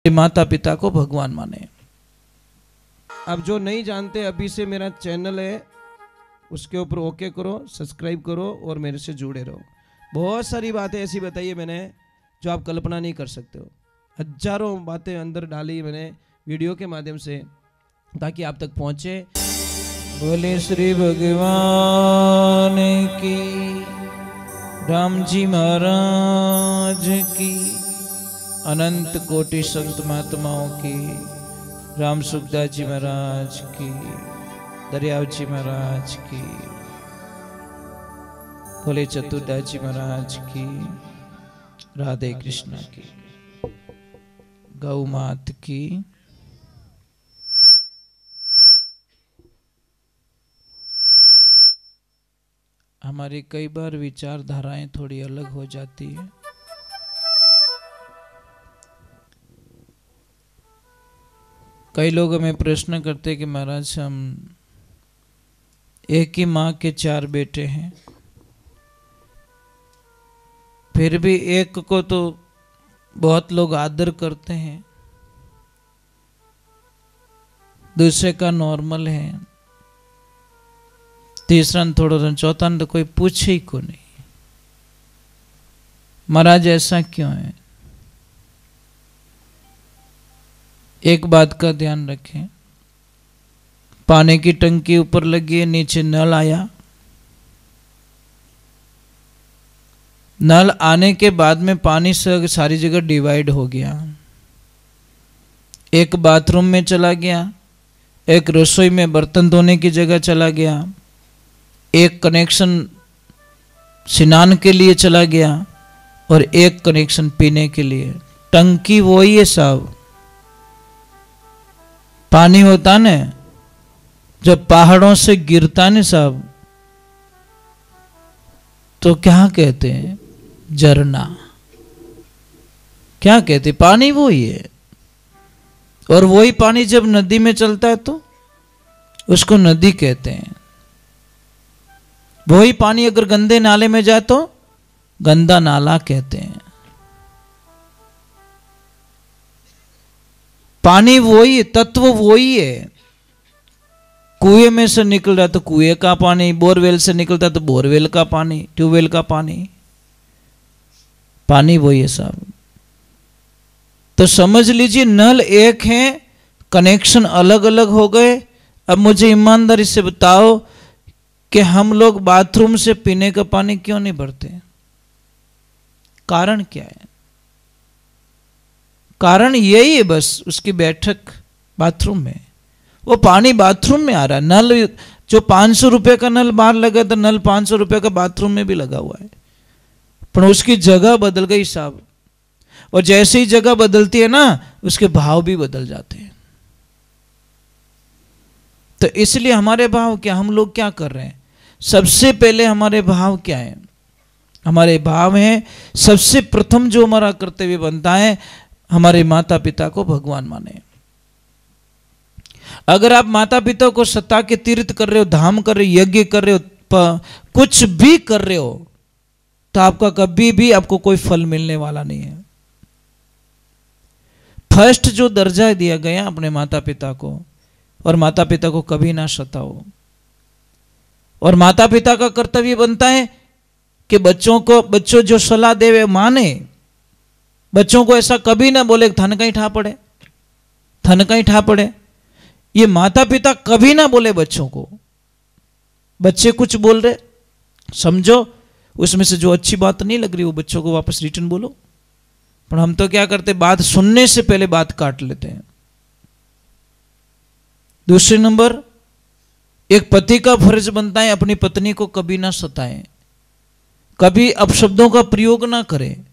माता पिता को भगवान माने। अब जो नहीं जानते, अभी से मेरा चैनल है उसके ऊपर ओके करो, सब्सक्राइब करो और मेरे से जुड़े रहो। बहुत सारी बातें ऐसी बताई है मैंने जो आप कल्पना नहीं कर सकते हो। हजारों बातें अंदर डाली मैंने वीडियो के माध्यम से ताकि आप तक पहुंचे। बोले श्री भगवान की, राम जी महाराज की, अनंत कोटि संत महात्माओं की, राम सुखदास जी महाराज की, दरियाव जी महाराज की, भोले चतुरदास जी महाराज की, राधे कृष्णा की, गौ मात की। हमारी कई बार विचारधाराएं थोड़ी अलग हो जाती है। कई लोग हमें प्रश्न करते हैं कि महाराज हम एक ही माँ के 4 बेटे हैं, फिर भी एक को तो बहुत लोग आदर करते हैं, दूसरे का नॉर्मल है, तीसरा न थोड़ा सा, चौथा न तो कोई पूछे ही को नहीं। महाराज ऐसा क्यों है? एक बात का ध्यान रखें, पानी की टंकी ऊपर लगी है, नीचे नल आया, नल आने के बाद में पानी से सारी जगह डिवाइड हो गया। एक बाथरूम में चला गया, एक रसोई में बर्तन धोने की जगह चला गया, एक कनेक्शन स्नान के लिए चला गया और एक कनेक्शन पीने के लिए। टंकी वही है साहब। पानी होता ना जब पहाड़ों से गिरता ना साहब, तो क्या कहते हैं? झरना। क्या कहते? पानी वही है। और वही पानी जब नदी में चलता है तो उसको नदी कहते हैं। वही पानी अगर गंदे नाले में जाए तो गंदा नाला कहते हैं। पानी वही है, तत्व वही है। कुएं में से निकल रहा तो कुएं का पानी, बोरवेल से निकलता तो बोरवेल का पानी, ट्यूबवेल का पानी, पानी वही है साहब। तो समझ लीजिए नल एक है, कनेक्शन अलग अलग हो गए। अब मुझे ईमानदारी से बताओ कि हम लोग बाथरूम से पीने का पानी क्यों नहीं भरते? कारण क्या है? कारण यही है बस, उसकी बैठक बाथरूम में, वो पानी बाथरूम में आ रहा है। नल जो 500 रुपए का नल बाहर लगा था, नल 500 रुपए का बाथरूम में भी लगा हुआ है, पर उसकी जगह बदल गई साहब। और जैसे ही जगह बदलती है ना, उसके भाव भी बदल जाते हैं। तो इसलिए हमारे भाव क्या, हम लोग क्या कर रहे हैं? सबसे पहले हमारे भाव क्या है? हमारे भाव हैं, सबसे प्रथम जो हमारा कर्तव्य बनता है, हमारे माता पिता को भगवान माने। अगर आप माता पिता को सत्ता के तीर्थ कर रहे हो, धाम कर रहे हो, यज्ञ कर रहे हो, कुछ भी कर रहे हो, तो आपका कभी भी आपको कोई फल मिलने वाला नहीं है। फर्स्ट जो दर्जा दिया गया अपने माता पिता को, और माता पिता को कभी ना सताओ। और माता पिता का कर्तव्य बनता है कि बच्चों जो सलाह दे वे माने। बच्चों को ऐसा कभी ना बोले थन कहीं ठा पड़े, थन कहीं ठा पड़े। ये माता पिता कभी ना बोले बच्चों को। बच्चे कुछ बोल रहे, समझो उसमें से जो अच्छी बात नहीं लग रही वो बच्चों को वापस रिटर्न बोलो। पर हम तो क्या करते, बात सुनने से पहले बात काट लेते हैं। दूसरे नंबर, एक पति का फर्ज बनता है अपनी पत्नी को कभी ना सताएं, कभी अपशब्दों का प्रयोग ना करें,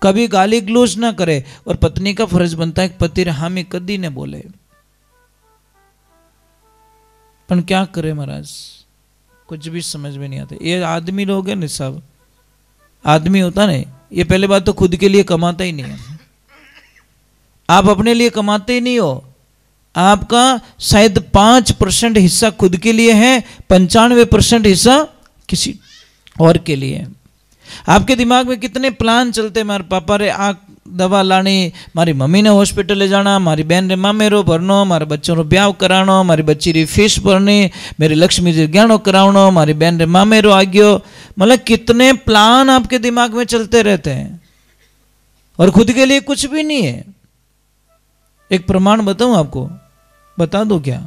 कभी गाली गलौज ना करे। और पत्नी का फर्ज बनता है पति हामी कदी ने बोले। पर क्या करे महाराज, कुछ भी समझ में नहीं आता। ये आदमी लोग हैं ना सब, आदमी होता नहीं, ये पहले बात तो खुद के लिए कमाता ही नहीं है। आप अपने लिए कमाते ही नहीं हो। आपका शायद 5% हिस्सा खुद के लिए है, 95% हिस्सा किसी और के लिए है। आपके दिमाग में कितने प्लान चलते हैं, मेरे पापा रे आ दवा लानी, मारी मम्मी ने हॉस्पिटल ले जाना, मारी बहन रे मामेरो भरनो, मारे बच्चों रो ब्याह कराणो, मारी बच्ची री फीस भरनी, मेरी लक्ष्मी जी ज्ञानो करावनो, मारी बहन रे मामेरो आ गयो। मतलब कितने प्लान आपके दिमाग में चलते रहते हैं और खुद के लिए कुछ भी नहीं है। एक प्रमाण बताऊं आपको, बता दो क्या?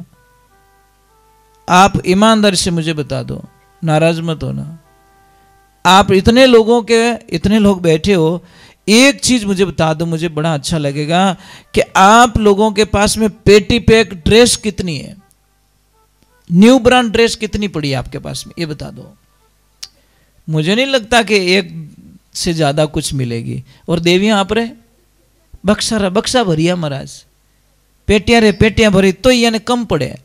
आप ईमानदारी से मुझे बता दो, नाराज मत होना। आप इतने लोग बैठे हो, एक चीज मुझे बता दो, मुझे बड़ा अच्छा लगेगा कि आप लोगों के पास में पेटी पैक ड्रेस कितनी है, न्यू ब्रांड ड्रेस कितनी पड़ी है आपके पास में, ये बता दो। मुझे नहीं लगता कि एक से ज्यादा कुछ मिलेगी। और देवियां आप रे बक्सा भरिया महाराज, पेटियां भरी तो यानी कम पड़े।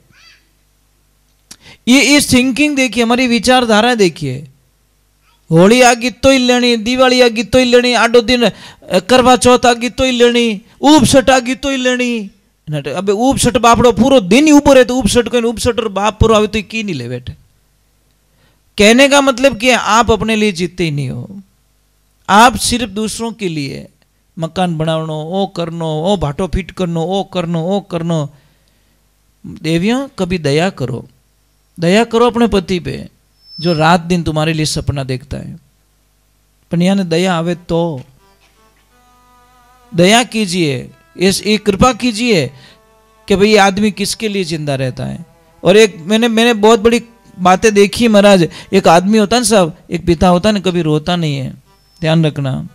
ये थिंकिंग देखिए, हमारी विचारधारा देखिए। होली आगी तो ही लेनी, दिवाली आगी तो ही लेनी, आडो दिन करवा चौथ आगी तो ही लेनी, ऊपसट आगी तो ही लेनी। अबे ऊपसट बापड़ो पूरो दिन ही ऊपर है तो ऊपसट कोई ऊपसट और बाप पूरा आवे तो की नहीं ले बैठे। कहने का मतलब कि आप अपने लिए जीते ही नहीं हो, आप सिर्फ दूसरों के लिए मकान बनावनो, ओ करनो, ओ भाटो फिट करनो, ओ करनो, ओ करनो। देवियों कभी दया करो, दया करो अपने पति पे जो रात दिन तुम्हारे लिए सपना देखता है। पनिया ने दया आवे तो दया कीजिए, एक कृपा कीजिए कि भाई आदमी किसके लिए जिंदा रहता है। और एक मैंने बहुत बड़ी बातें देखी महाराज। एक आदमी होता है ना साहब, एक पिता होता है ना, कभी रोता नहीं है, ध्यान रखना,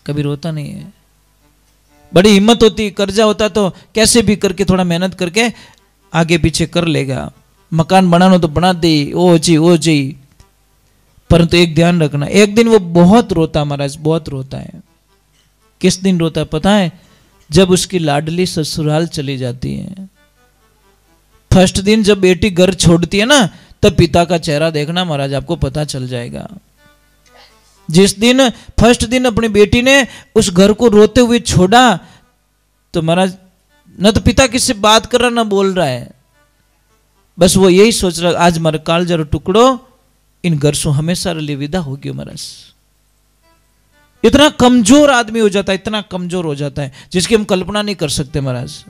कभी रोता नहीं है। बड़ी हिम्मत होती, कर्जा होता तो कैसे भी करके थोड़ा मेहनत करके आगे पीछे कर लेगा, मकान बनाना तो बना दे, ओ जी। परंतु एक ध्यान रखना, एक दिन वो बहुत रोता महाराज, बहुत रोता है। किस दिन रोता है पता है? जब उसकी लाडली ससुराल चली जाती है। फर्स्ट दिन जब बेटी घर छोड़ती है ना, तब पिता का चेहरा देखना महाराज, आपको पता चल जाएगा। जिस दिन फर्स्ट दिन अपनी बेटी ने उस घर को रोते हुए छोड़ा, तो महाराज न तो पिता किससे बात कर रहा ना बोल रहा है, बस वो यही सोच रहा आज मारे कालजरो टुकड़ो इन घर से हमेशा लिए विदा हो गयो महाराज। इतना कमजोर आदमी हो जाता है, इतना कमजोर हो जाता है जिसकी हम कल्पना नहीं कर सकते महाराज।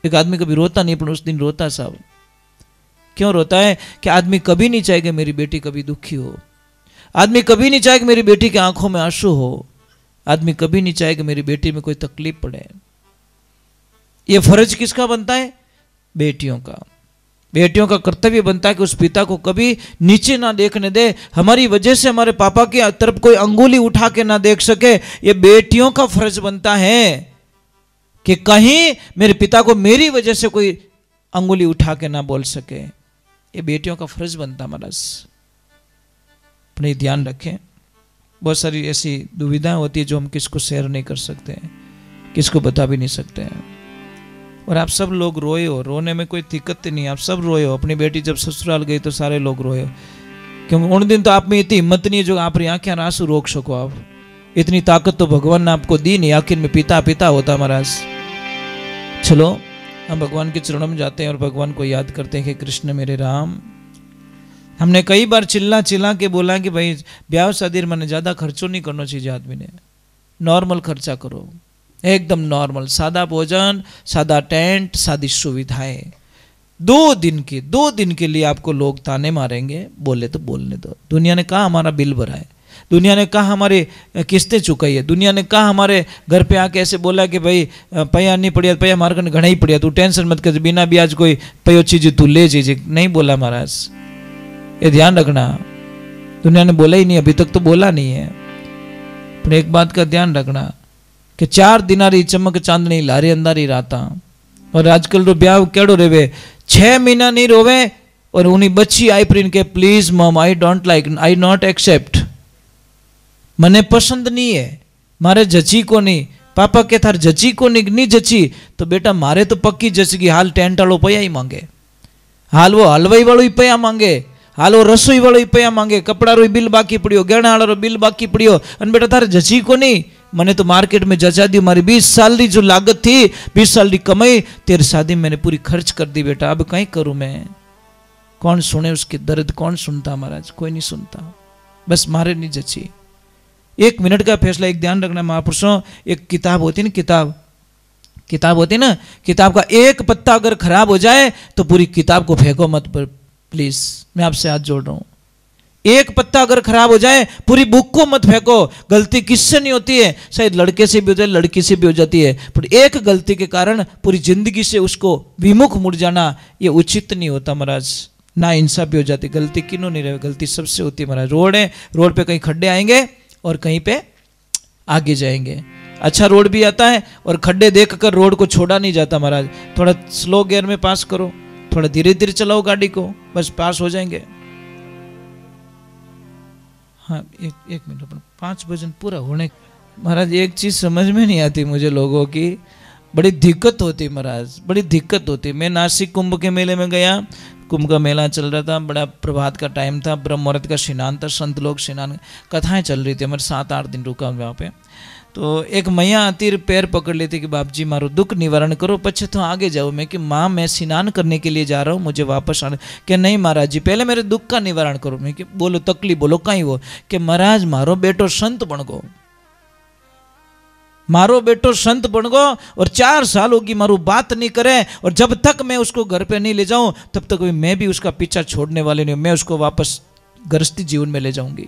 एक आदमी कभी रोता नहीं, पर उस दिन रोता साहब। क्यों रोता है? कि आदमी कभी नहीं चाहेगा मेरी बेटी कभी दुखी हो, आदमी कभी नहीं चाहेगा मेरी बेटी की आंखों में आंसू हो, आदमी कभी नहीं चाहेगा मेरी बेटी में कोई तकलीफ पड़े। ये फर्ज किसका बनता है? बेटियों का। बेटियों का कर्तव्य बनता है कि उस पिता को कभी नीचे ना देखने दे, हमारी वजह से हमारे पापा की तरफ कोई अंगुली उठा के ना देख सके। ये बेटियों का फर्ज बनता है कि कहीं मेरे पिता को मेरी वजह से कोई अंगुली उठा के ना बोल सके। ये बेटियों का फर्ज बनता महाराज। अपने ध्यान रखें, बहुत सारी ऐसी दुविधाएं होती है जो हम किसको शेयर नहीं कर सकते, किसको बता भी नहीं सकते हैं। और आप सब लोग रोए हो, रोने में कोई दिक्कत नहीं, आप सब रोए हो। अपनी बेटी जब ससुराल गई तो सारे लोग रोए हो, क्योंकि उन दिन तो आप में इतनी हिम्मत नहीं है जो आप आंखें आंसू रोक सको। आप इतनी ताकत तो भगवान ने आपको दी नहीं, आखिर में पिता पिता होता महाराज। चलो हम भगवान के चरणों में जाते हैं और भगवान को याद करते हैं कि कृष्ण मेरे राम। हमने कई बार चिल्ला के बोला कि भाई ब्याह शादी में ज़्यादा खर्चो नहीं करना चाहिए, आदमी ने नॉर्मल खर्चा करो, एकदम नॉर्मल, सादा भोजन, सादा टेंट, सादी सुविधाएं। 2 दिन के लिए आपको लोग ताने मारेंगे, बोले तो बोलने दो। दुनिया ने कहा हमारा बिल भरा है, दुनिया ने कहा हमारी किस्तें चुकाई है, दुनिया ने कहा हमारे घर पे आके ऐसे बोला कि भाई पैया नहीं पड़िया, पैया हमारे घर घना ही पड़िया, तू टेंशन मत कर, बिना ब्याज कोई पयो चीज तू ले चीज नहीं बोला महाराज। ये ध्यान रखना, दुनिया ने बोला ही नहीं, अभी तक तो बोला नहीं है। पर एक बात का ध्यान रखना कि 4 दिनारी चमक चांदनी लारी अंधारी राता। और आजकल रो ब्याह केड़ो रेवे, 6 महीना नहीं रोवे और उन्हीं बच्ची आई प्रिन के please mom I don't like, I not accept, मने पसंद नहीं है, मारे जची को नहीं। पापा के थार जची को नहीं जची तो बेटा मारे तो पक्की जचगी। हाल टेंट वालों पया ही मांगे, हाल वो हलवाई वालों ही पया मांगे, हाल वो रसोई वालों ही पया मांगे, कपड़ा रो बिल बाकी पड़ियो, गहना वाला रो बिल बाकी पड़ियो, अन बेटा थारे जची को नहीं। मैंने तो मार्केट में जचा दी, हमारी 20 साल की जो लागत थी, 20 साल की कमाई तेरी शादी मैंने पूरी खर्च कर दी बेटा, अब कहीं करूं मैं। कौन सुने उसकी दर्द, कौन सुनता महाराज? कोई नहीं सुनता, बस मारे नहीं जची। 1 मिनट का फैसला। एक ध्यान रखना महापुरुषों, एक किताब होती है ना, किताब होती है ना, किताब का एक पत्ता अगर खराब हो जाए तो पूरी किताब को फेंको मत पर, प्लीज मैं आपसे हाथ जोड़ रहा हूं। एक पत्ता अगर खराब हो जाए पूरी बुक को मत फेंको। गलती किससे नहीं होती है, शायद लड़के से भी हो जाए, लड़की से भी हो जाती है, पर एक गलती के कारण पूरी जिंदगी से उसको विमुख मुड़ जाना ये उचित नहीं होता महाराज। ना इंसाफी हो जाती। गलती किन्हों नहीं रहे, गलती सबसे होती है महाराज। रोड है, रोड पे कहीं खड्डे आएंगे और कहीं पे आगे जाएंगे। अच्छा रोड भी आता है और खड्डे देखकर रोड को छोड़ा नहीं जाता महाराज। थोड़ा स्लो गियर में पास करो, थोड़ा धीरे धीरे चलाओ गाड़ी को, बस पास हो जाएंगे। हाँ एक मिनट, 5 भजन पूरा होने। महाराज एक चीज समझ में नहीं आती मुझे, लोगों की बड़ी दिक्कत होती महाराज, बड़ी दिक्कत होती। मैं नासिक कुंभ के मेले में गया, कुंभ का मेला चल रहा था, बड़ा प्रभात का टाइम था, ब्रह्म मुहूर्त का स्नान था, संत लोग स्नान, कथाएं चल रही थी। हमारे 7-8 दिन रुका वहाँ पे। तो एक मैया आती, पैर पकड़ लेती कि बाप जी मारो दुख निवारण करो, पछे तो आगे जाओ। मैं कि माँ मैं स्नान करने के लिए जा रहा हूँ, मुझे वापस आना। क्या नहीं महाराज जी पहले मेरे दुख का निवारण करो। मैं कि बोलो तकलीफ बोलो कहीं वो, कि महाराज मारो बेटो संत बन गो, मारो बेटो संत बन गो, और 4 साल होगी मारू बात नहीं करे, और जब तक मैं उसको घर पे नहीं ले जाऊं तब तक मैं भी उसका पीछा छोड़ने वाले नहीं हूं, मैं उसको वापस गृहस्थी जीवन में ले जाऊंगी।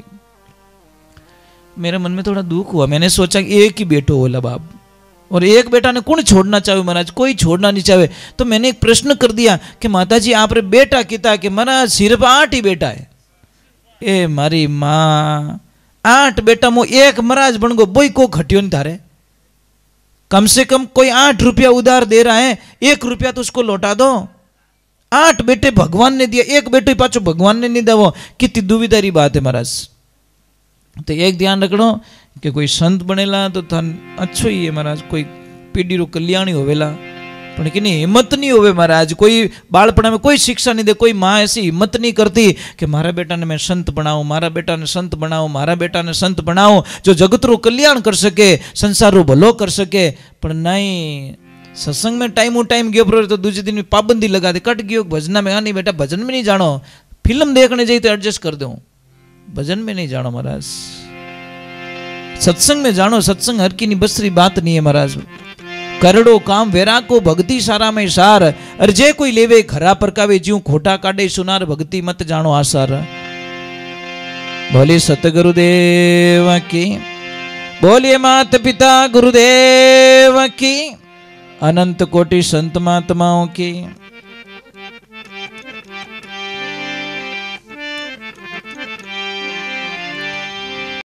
मेरे मन में थोड़ा दुख हुआ। मैंने सोचा कि एक ही बेटो होला बाप, और एक बेटा ने कौन छोड़ना चाहे महाराज, कोई छोड़ना नहीं चाहे। तो मैंने एक प्रश्न कर दिया कि माता जी आप रे बेटा किता, कि महाराज सिर्फ 8 ही बेटा है। ए मारी माँ 8 बेटा मो एक महाराज बन गो, बोई को घटियो नहीं थारे। कम से कम कोई 8 रुपया उधार दे रहा है, 1 रुपया तो उसको लौटा दो। 8 बेटे भगवान ने दिया, एक बेटे पाचो भगवान ने नहीं दिया, वो कितनी दुविधारी बात है महाराज। तो एक ध्यान रखो कि कोई संत बनेला तो थान अच्छो ही है महाराज, कोई पीढ़ी रो कल्याणी होवेला, पण कि हिम्मत नहीं होवे महाराज। कोई बालपणा में कोई शिक्षा नहीं दे, कोई माँ ऐसी हिम्मत नहीं करती कि मारा बेटा ने मैं संत बनाऊं, मारा बेटा ने संत बनाऊं, मारा बेटा ने संत बनाऊं जो जगत रो कल्याण कर सके, संसार रो भलो कर सके। पर नहीं, सत्संग में टाइम गयो तो दूसरे दिन में पाबंदी लगा दे, कट गयो भजना में। नहीं बेटा भजन में नहीं जानो, फिल्म देखने जाइए तो एडजस्ट कर दो, भजन में नहीं जानो महाराज, सत्संग में जानो। सत्संग हर की बसरी बात नहीं है महाराज। करड़ो काम वेरा को भक्ति सारा में सार, अरे जे कोई लेवे खरा परकावे, ज्यों खोटा काटे सुनार, भक्ति मत जानो आसार। बोले सतगुरुदेव की, बोलिए मात पिता गुरुदेव की, अनंत कोटि संत महात्माओं की।